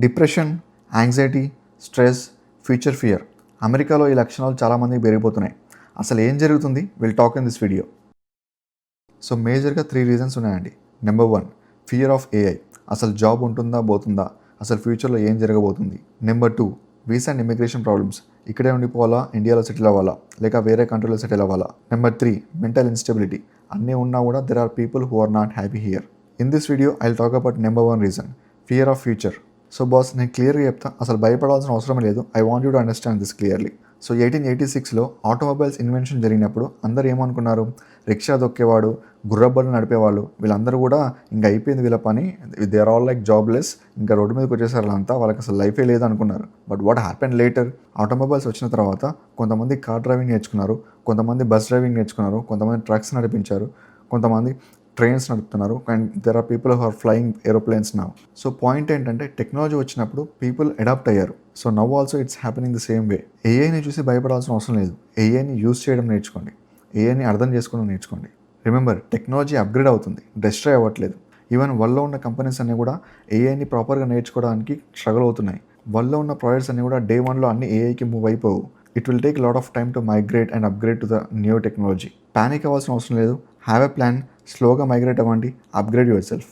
Depression, anxiety, stress, future fear. అమెరికాలో ఈ లక్షణాలు చాలామందికి పెరిగిపోతున్నాయి. అసలు ఏం జరుగుతుంది? Will talk in this video. So మేజర్గా 3 రీజన్స్ ఉన్నాయండి. Number 1, fear of AI. అసలు జాబ్ ఉంటుందా పోతుందా, అసలు ఫ్యూచర్లో ఏం జరగబోతుంది. Number 2, visa and immigration problems. ఇక్కడే ఉండిపోవాలా, ఇండియాలో సెటిల్ అవ్వాలా, లేక వేరే కంట్రీలో సెటిల్ అవ్వాలా. Number 3, mental instability. అన్నీ ఉన్నా కూడా there are people who are not happy here. In this video I will talk about number 1 reason, fear of future. So boss, నేను క్లియర్గా చెప్తా, అసలు భయపడాల్సిన అవసరం లేదు. I want you to understand this clearly. So 1886లో ఆటోమొబైల్స్ ఇన్వెన్షన్ జరిగినప్పుడు అందరూ ఏమనుకున్నారు? రిక్షా దొక్కేవాడు, గుర్రబళ్ళు నడిపేవాళ్ళు, వీళ్ళందరూ కూడా ఇంకా అయిపోయింది వీళ్ళ పని, they are all like jobless, ఇంకా రోడ్డు మీదకి వచ్చేసారు వాళ్ళంతా, వాళ్ళకి అసలు లైఫే లేదు అనుకున్నారు. But what happen later? Automobiles వచ్చిన తర్వాత కొంతమంది కార్ డ్రైవింగ్ నేర్చుకున్నారు, కొంతమంది బస్ డ్రైవింగ్ నేర్చుకున్నారు, కొంతమంది ట్రక్స్ నడిపించారు, కొంతమంది ట్రైన్స్ నడుపుతున్నారు, and there are people who are flying aeroplanes now. So point ఏంటంటే, టెక్నాలజీ వచ్చినప్పుడు పీపుల్ అడాప్ట్ అయ్యారు. So now also it's happening the same way. ఏఐని చూసి భయపడాల్సిన అవసరం లేదు. ఏఐని యూజ్ చేయడం నేర్చుకోండి, ఏఐని అర్థం చేసుకోవడం నేర్చుకోండి. రిమెంబర్, టెక్నాలజీ అప్గ్రేడ్ అవుతుంది, డిస్ట్రాయ్ అవ్వట్లేదు. ఈవెన్ వరల్డ్లో ఉన్న కంపెనీస్ అన్నీ కూడా ఏఐని ప్రాపర్గా నేర్చుకోవడానికి స్ట్రగుల్ అవుతున్నాయి. వరల్డ్లో ఉన్న ప్రాజెక్ట్స్ అన్నీ కూడా డే 1లో అన్ని ఏఐకి మూవ్ అయిపోవు. It will take lot of time to migrate and upgrade to the new technology. Panic అవ్వాల్సిన అవసరం లేదు. హ్యావ్ ఎ ప్లాన్, స్లోగా మైగ్రేట్ అవ్వండి, అప్గ్రేడ్ యువర్ సెల్ఫ్.